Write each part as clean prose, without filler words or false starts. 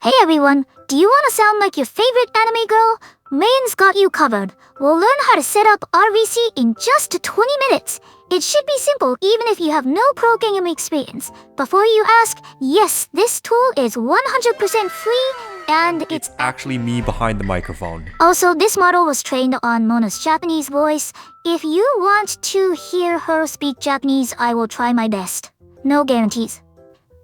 Hey everyone, do you want to sound like your favorite anime girl? Main's got you covered. We'll learn how to set up RVC in just 20 minutes. It should be simple even if you have no programming experience. Before you ask, yes, this tool is 100% free and It's actually me behind the microphone. Also, this model was trained on Mona's Japanese voice. If you want to hear her speak Japanese, I will try my best. No guarantees.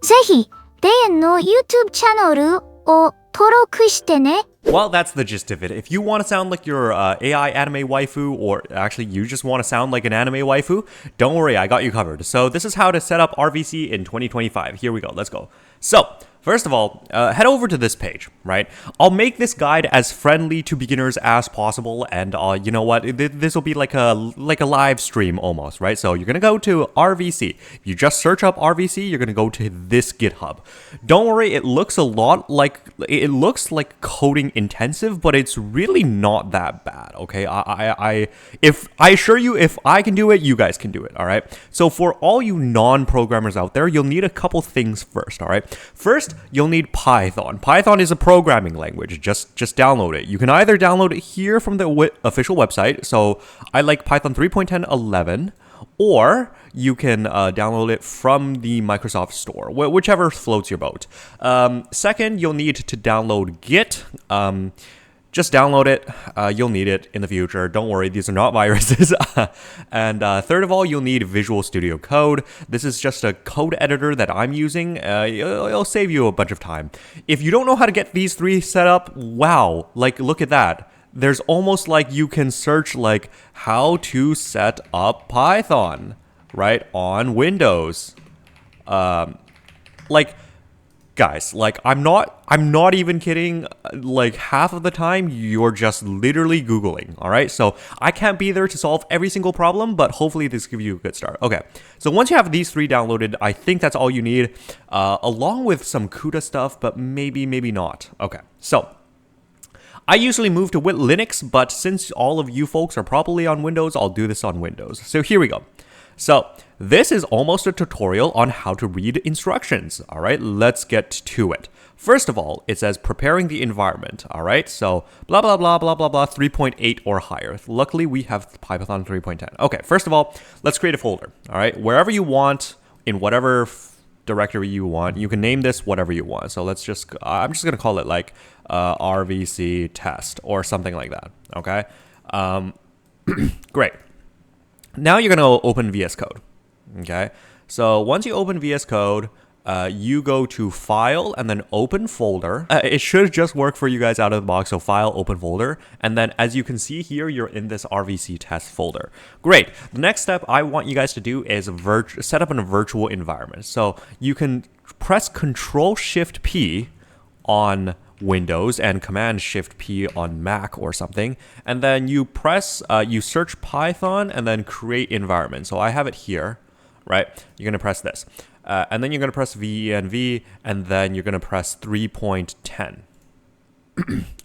ぜひ、デインの YouTube チャンネルを登録してね。 Well, that's the gist of it. If you want to sound like your AI anime waifu, or actually you just want to sound like an anime waifu, don't worry, I got you covered. So this is how to set up RVC in 2025. Here we go, let's go. So, first of all, head over to this page, right? I'll make this guide as friendly to beginners as possible, and you know what? This will be like a live stream almost, right? So you're gonna go to RVC. If you just search up RVC, you're gonna go to this GitHub. Don't worry, it looks like coding intensive, but it's really not that bad. Okay, I assure you, if I can do it, you guys can do it. All right. So for all you non-programmers out there, you'll need a couple things first. All right. First, you'll need Python. Python is a programming language. Just download it. You can either download it here from the official website. So I like Python 3.10.11. Or you can download it from the Microsoft Store, whichever floats your boat. Second, you'll need to download Git. Just download it. You'll need it in the future. Don't worry, these are not viruses. And third of all, you'll need Visual Studio Code. This is just a code editor that I'm using. It'll save you a bunch of time. If you don't know how to get these three set up, wow, like look at that. There's almost like you can search like how to set up Python, right, on Windows. Like, guys, like I'm not even kidding. Like half of the time you're just literally Googling, all right? So I can't be there to solve every single problem, but hopefully this gives you a good start. Okay, so once you have these three downloaded, I think that's all you need, along with some CUDA stuff, but maybe not. Okay, so I usually move to Linux, but since all of you folks are probably on Windows, I'll do this on Windows. So here we go. So this is almost a tutorial on how to read instructions. All right, let's get to it. First of all, it says preparing the environment. All right, so blah, blah, blah, blah, blah, blah, 3.8 or higher. Luckily, we have Python 3.10. Okay, first of all, let's create a folder. All right, wherever you want, in whatever directory you want, you can name this whatever you want. So let's just, I'm just going to call it like RVC test or something like that. Okay, great. Now you're going to open VS Code. Okay, so once you open VS Code, you go to File and then Open Folder. It should just work for you guys out of the box. So File, Open Folder. And then as you can see here, you're in this RVC test folder. Great. The next step I want you guys to do is set up in a virtual environment. So you can press Control-Shift-P on Windows and Command-Shift-P on Mac or something. And then you you search Python and then create environment. So I have it here, right? You're going to press this. And then you're going to press VENV, and then you're going to press 3.10.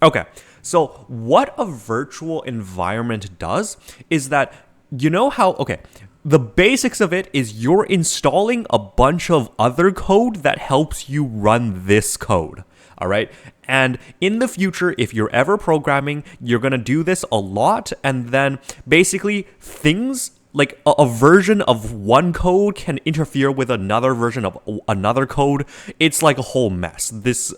Okay, so what a virtual environment does is that, you know how, okay, the basics of it is you're installing a bunch of other code that helps you run this code. All right. And in the future, if you're ever programming, you're going to do this a lot. And then basically things like a version of one code can interfere with another version of another code. It's like a whole mess.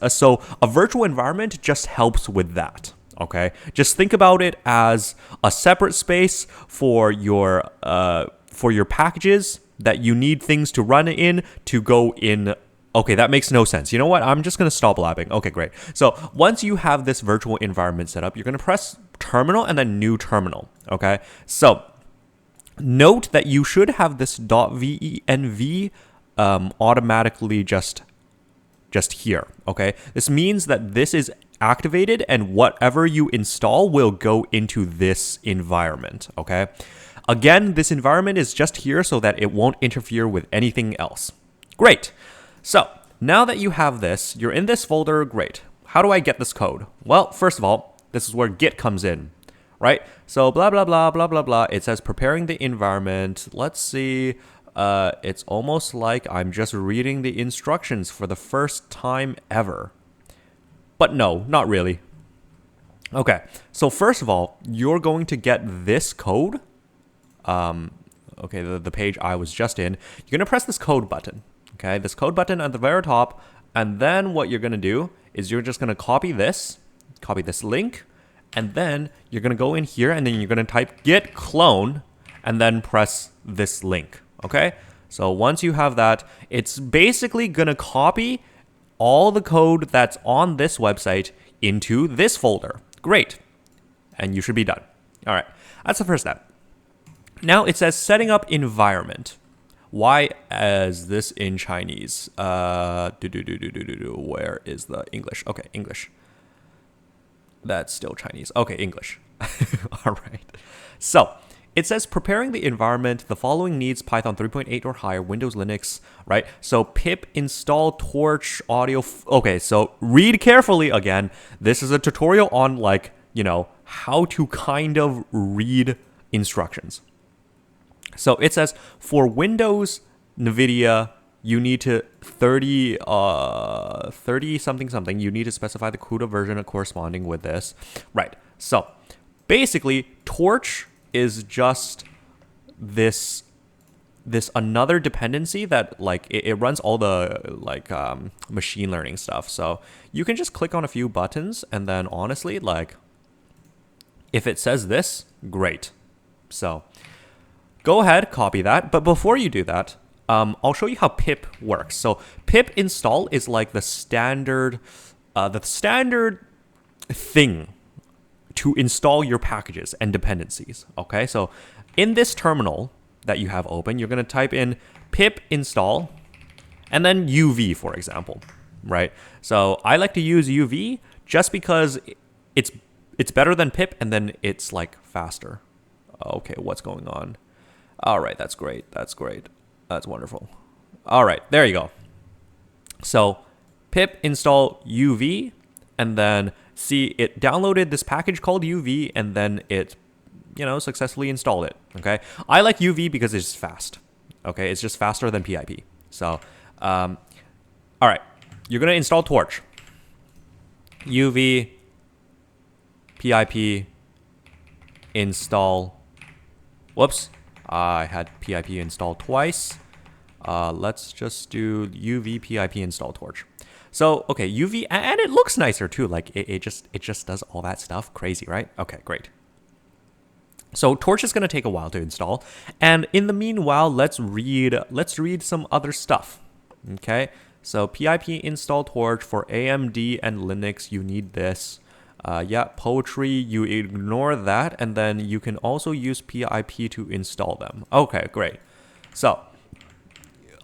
So a virtual environment just helps with that. Okay. Just think about it as a separate space for your packages that you need things to run in to go in. Okay, that makes no sense. You know what? I'm just going to stop blabbing. Okay, great. So once you have this virtual environment set up, you're going to press terminal and then new terminal. Okay, so note that you should have this .venv automatically just here. Okay, this means that this is activated and whatever you install will go into this environment. Okay, again, this environment is just here so that it won't interfere with anything else. Great. So now that you have this, you're in this folder, great. How do I get this code? Well, first of all, this is where Git comes in, right? So blah, blah, blah, blah, blah, blah. It says preparing the environment. Let's see. It's almost like I'm just reading the instructions for the first time ever. But no, not really. Okay, so first of all, you're going to get this code. Okay, the page I was just in. You're going to press this code button. Okay, this code button at the very top. And then what you're going to do is you're just going to copy this link. And then you're going to go in here and then you're going to type git clone and then press this link. Okay, so once you have that, it's basically going to copy all the code that's on this website into this folder. Great. And you should be done. All right, that's the first step. Now it says setting up environment. Why is this in Chinese? Where is the English? Okay, English. That's still Chinese. Okay, English. All right. So it says preparing the environment. The following needs Python 3.8 or higher, Windows, Linux, right? So pip install torch audio. Okay, so read carefully again. This is a tutorial on how to kind of read instructions. So it says for Windows, NVIDIA, you need to 30 something. You need to specify the CUDA version corresponding with this. Right. So basically, Torch is just this another dependency that it runs all the machine learning stuff. So you can just click on a few buttons and then honestly, if it says this, great. So go ahead, copy that. But before you do that, I'll show you how pip works. So pip install is like the standard thing to install your packages and dependencies. Okay, so in this terminal that you have open, you're going to type in pip install and then UV, for example, right? So I like to use UV just because it's better than pip and then it's faster. Okay, what's going on? All right, that's great. That's wonderful. All right, there you go. So pip install UV, and then see it downloaded this package called UV, and then it, successfully installed it. Okay, I like UV because it's fast. Okay, it's just faster than PIP. So, all right, you're gonna install Torch. UV PIP install. Whoops. I had PIP installed twice. Let's just do UV PIP install Torch. So, okay, UV, and it looks nicer too. It just does all that stuff. Crazy, right? Okay, great. So Torch is going to take a while to install. And in the meanwhile, let's read some other stuff. Okay, so PIP install Torch for AMD and Linux. You need this. Poetry, you ignore that, and then you can also use PIP to install them. Okay, great. So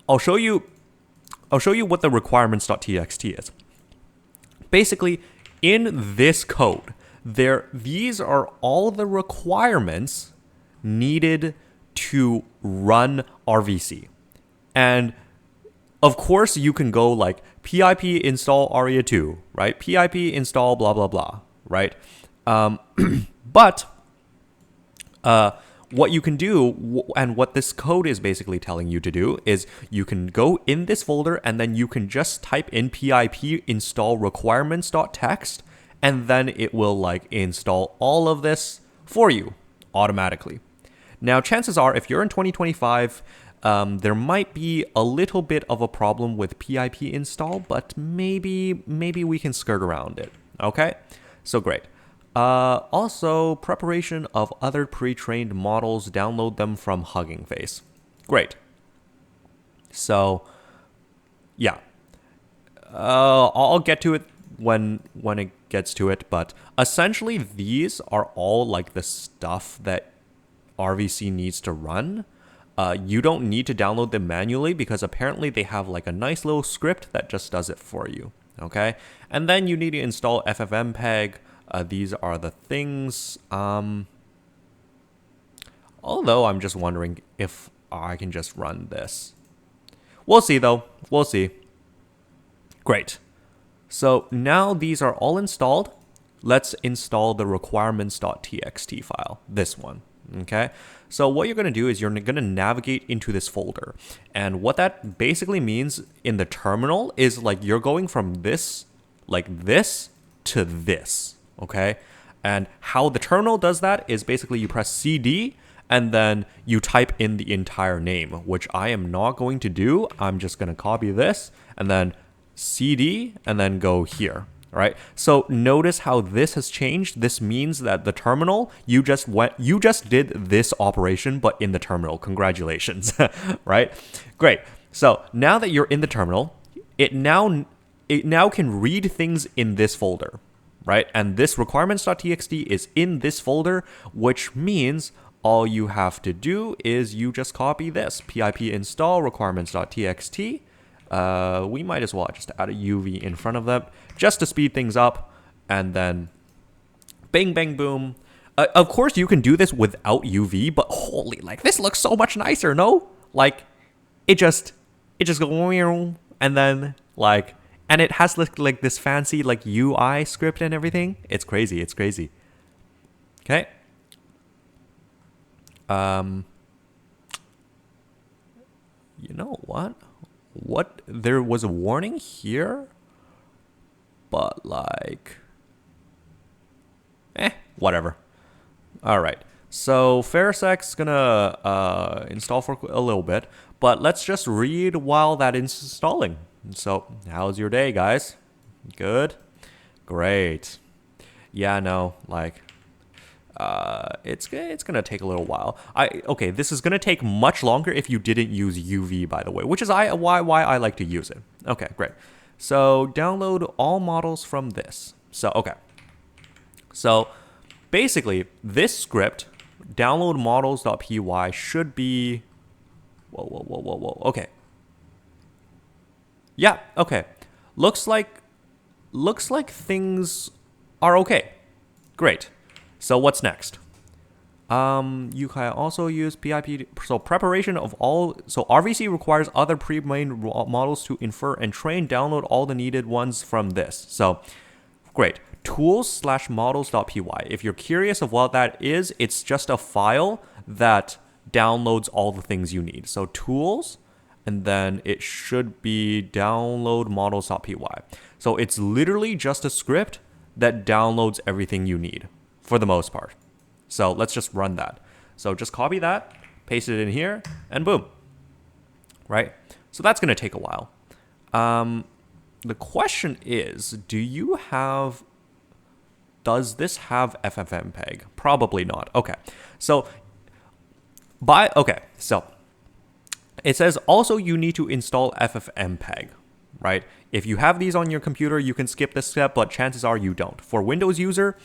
I'll show you what the requirements.txt is. Basically, in this code, these are all the requirements needed to run RVC. And of course, you can go PIP install ARIA2, right? PIP install blah, blah, blah, right? But what you can do, and what this code is basically telling you to do, is you can go in this folder and then you can just type in pip install requirements.txt, and then it will install all of this for you automatically. Now, chances are, if you're in 2025, there might be a little bit of a problem with PIP install, but maybe we can skirt around it. Okay, so great. Also, preparation of other pre-trained models, download them from Hugging Face. Great. So, yeah. I'll get to it when it gets to it, but essentially these are all the stuff that RVC needs to run. You don't need to download them manually because apparently they have a nice little script that just does it for you. Okay, and then you need to install FFmpeg. These are the things. Although I'm just wondering if I can just run this. We'll see though. We'll see. Great. So now these are all installed. Let's install the requirements.txt file. This one. Okay. So what you're going to do is you're going to navigate into this folder. And what that basically means in the terminal is you're going from this, this, to this, okay? And how the terminal does that is basically you press CD and then you type in the entire name, which I am not going to do. I'm just going to copy this and then CD and then go here. All right. So notice how this has changed. This means that the terminal, you just did this operation, but in the terminal. Congratulations. Right? Great. So now that you're in the terminal, it now can read things in this folder, right? And this requirements.txt is in this folder, which means all you have to do is you just copy this pip install requirements.txt. We might as well just add a UV in front of them just to speed things up, and then bang, bang, boom. Of course, you can do this without UV, but holy, like this looks so much nicer, no? Like it just goes and then like, and it has like this fancy like UI script and everything. It's crazy. It's crazy. Okay. You know what? There was a warning here, but like, whatever. All right. So Fairsek's gonna install for a little bit, but let's just read while that is installing. So how's your day, guys? Good? Great. Yeah, no, like, it's gonna take a little while. Okay, this is gonna take much longer if you didn't use UV, by the way, which is why I like to use it. Okay, great. So download all models from this. So okay. So basically, this script, download models.py, should be. Whoa. Okay. Yeah. Okay. Looks like things are okay. Great. So what's next? You can also use PIP. So preparation of all. So RVC requires other pre-trained models to infer and train. Download all the needed ones from this. So great. Tools/models.py. If you're curious of what that is, it's just a file that downloads all the things you need. So tools, and then it should be download models.py. So it's literally just a script that downloads everything you need for the most part. So let's just run that. So just copy that, paste it in here, and boom. Right? So that's going to take a while. The question is, does this have FFmpeg? Probably not. Okay. So it says also you need to install FFmpeg, right? If you have these on your computer, you can skip this step, but chances are you don't. For Windows user,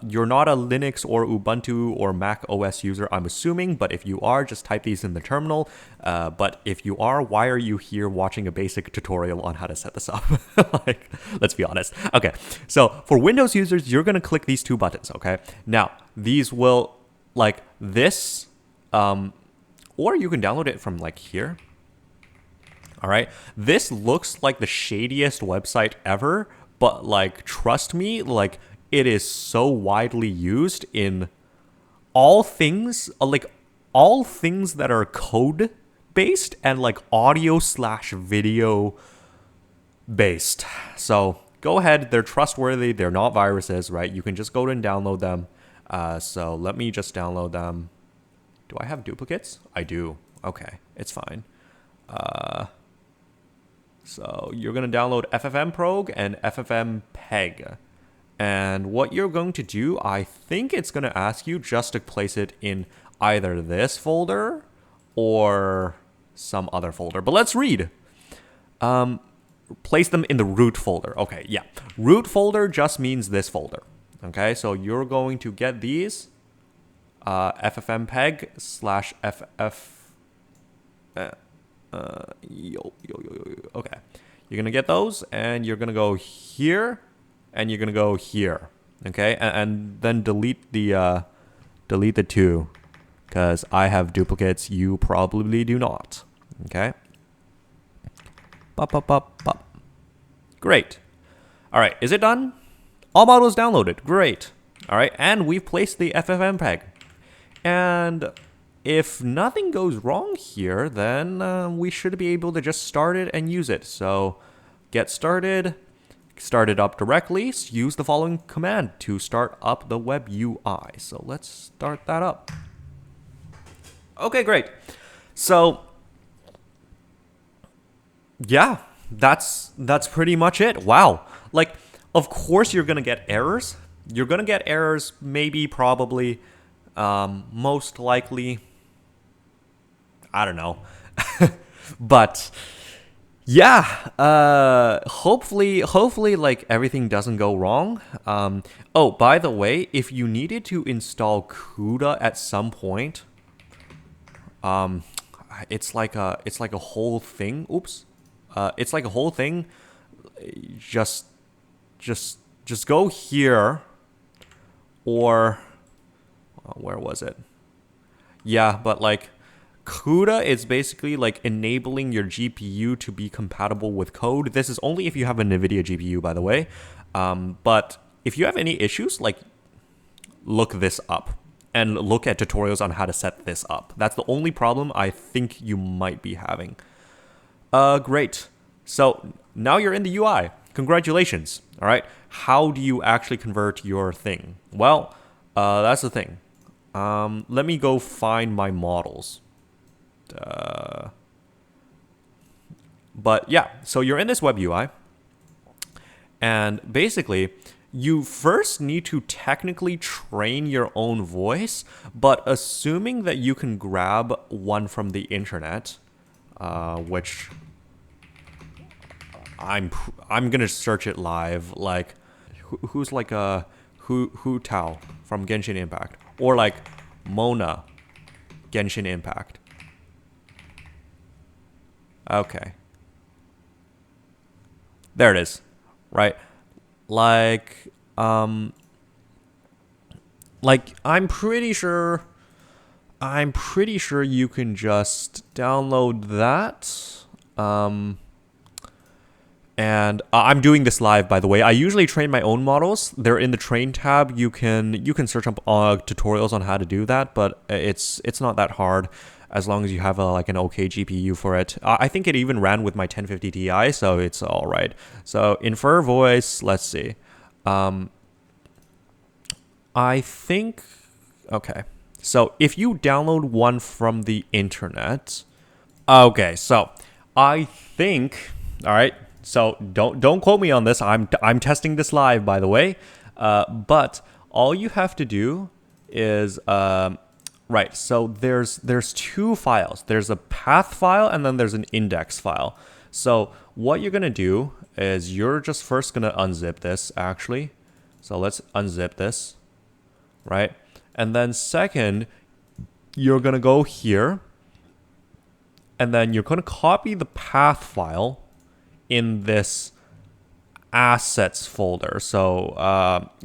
you're not a Linux or Ubuntu or Mac OS user, I'm assuming, but if you are, just type these in the terminal. But if you are, why are you here watching a basic tutorial on how to set this up? Like, let's be honest. Okay, so for Windows users, you're gonna click these two buttons, okay? Now, these will, like this, or you can download it from like here. All right, this looks like the shadiest website ever, but like, trust me, like, it is so widely used in all things that are code based and like audio/video based. So go ahead, they're trustworthy, they're not viruses, right? You can just go and download them. So let me just download them. Do I have duplicates? I do. Okay, it's fine. So you're going to download FFmpeg and FFmpeg. And what you're going to do, I think it's going to ask you just to place it in either this folder or some other folder. But let's read. Place them in the root folder. Okay, yeah. Root folder just means this folder. Okay, so you're going to get these. FFmpeg / okay, you're gonna get those, and you're gonna go here, and you're gonna go here. Okay, and then delete the two, because I have duplicates. You probably do not. Okay. Great. All right, is it done? All models downloaded. Great. All right, and we've placed the FFmpeg. And if nothing goes wrong here, then we should be able to just start it and use it. So get started, start it up directly, use the following command to start up the web UI. So let's start that up. Okay, great. So yeah, that's pretty much it. Wow. Like, of course you're gonna get errors. You're gonna get errors, maybe, probably, most likely. I don't know. But yeah, hopefully like everything doesn't go wrong. Oh, by the way, if you needed to install CUDA at some point, it's like a whole thing. Oops. It's like a whole thing. Just go here, or where was it? Yeah, but like CUDA is basically like enabling your GPU to be compatible with code. This is only if you have a NVIDIA GPU, by the way. But if you have any issues, like, look this up and look at tutorials on how to set this up. That's the only problem I think you might be having. Great. So now you're in the UI. Congratulations. All right. How do you actually convert your thing? Well, that's the thing. Let me go find my models. But yeah, so you're in this web UI. And basically, you first need to technically train your own voice, but assuming that you can grab one from the internet, which I'm gonna search it live. Like, who's like a Hu Tao from Genshin Impact, or like Mona, Genshin Impact. Okay, there it is. Right, like I'm pretty sure you can just download that. And I'm doing this live, by the way. I usually train my own models. They're in the train tab. You can search up tutorials on how to do that, but it's not that hard as long as you have like an okay GPU for it. I think it even ran with my 1050 Ti, so it's all right. So infer voice, let's see. I think, okay. So if you download one from the internet, okay, so I think, all right. So don't quote me on this. I'm testing this live, by the way. But all you have to do is right. So there's two files. There's a path file and then there's an index file. So what you're gonna do is you're just first gonna unzip this, actually. So let's unzip this, right? And then second, you're gonna go here, and then you're gonna copy the path file in this assets folder. So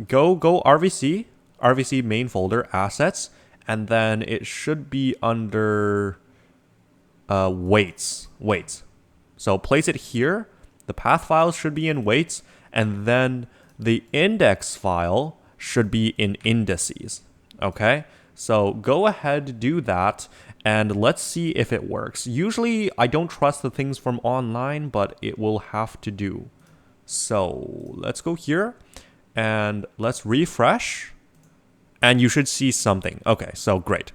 go RVC main folder, assets, and then it should be under weights. So place it here. The path file should be in weights, and then the index file should be in indices. Okay, so go ahead, do that, and let's see if it works. Usually I don't trust the things from online, but it will have to do. So let's go here and let's refresh, and you should see something. Okay, so great.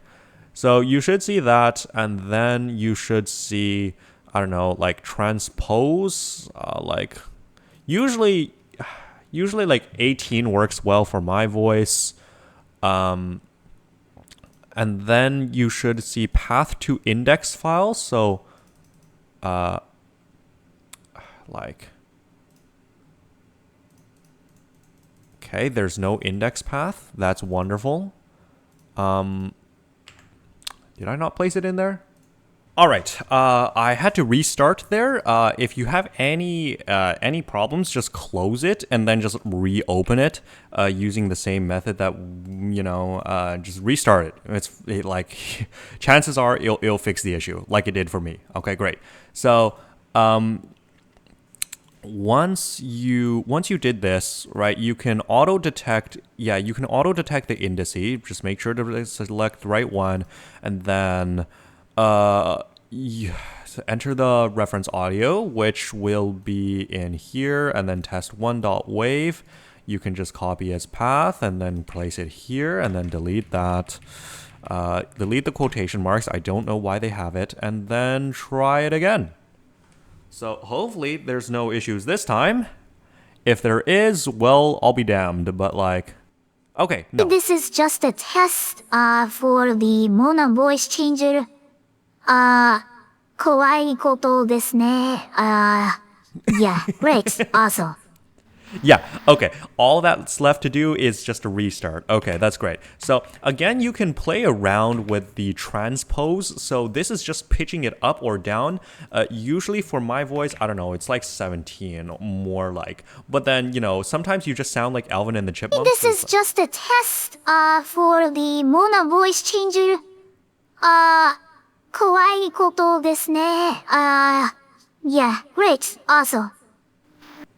So you should see that, and then you should see, I don't know, like transpose, like usually like 18 works well for my voice. And then you should see path to index file. So, like, okay, there's no index path. That's wonderful. Did I not place it in there? All right, I had to restart there. If you have any problems, just close it and then just reopen it using the same method that, just restart it. Like, chances are it'll fix the issue like it did for me. Okay, great. So once you did this, right, you can auto detect the indices. Just make sure to select the right one, and then enter the reference audio, which will be in here, and then test1.wave. You can just copy its path and then place it here and then delete that. Delete the quotation marks. I don't know why they have it. And then try it again. So hopefully there's no issues this time. If there is, well, I'll be damned. But like, okay, no. This is just a test for the mono voice changer. 怖いことですね. Yeah, great, awesome. Yeah, okay. All that's left to do is just a restart. Okay, that's great. So again, you can play around with the transpose. So this is just pitching it up or down. Usually for my voice, I don't know, it's like 17, more like. But then, you know, sometimes you just sound like Alvin and the Chipmunks. This is just a test for the mono voice changer. 怖いことですね. Yeah, great, awesome.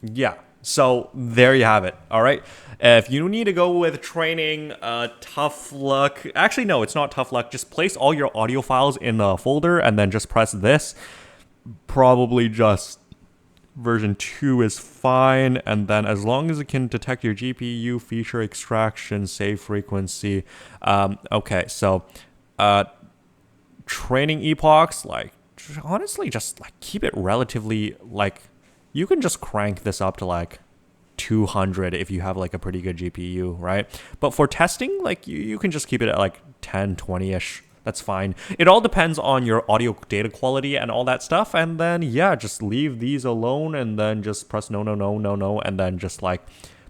Yeah. So there you have it. All right. If you need to go with training, tough luck. Actually, no, it's not tough luck. Just place all your audio files in a folder and then just press this. Probably just version 2 is fine. And then as long as it can detect your GPU, feature extraction, save frequency. Okay, so training epochs, like honestly, just like keep it relatively like. You can just crank this up to like 200 if you have like a pretty good GPU, right? But for testing, like you can just keep it at like 10, 20-ish. That's fine. It all depends on your audio data quality and all that stuff. And then, yeah, just leave these alone and then just press no, no, no, no, no. And then just like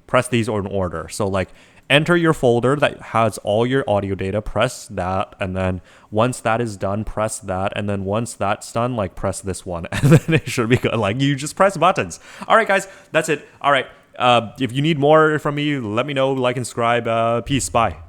press these in order. So like enter your folder that has all your audio data, press that, and then once that is done, press that, and then once that's done, like press this one, and then it should be good. Like you just press buttons. All right, guys, that's it. All right, if you need more from me, let me know, like and subscribe. Peace, bye.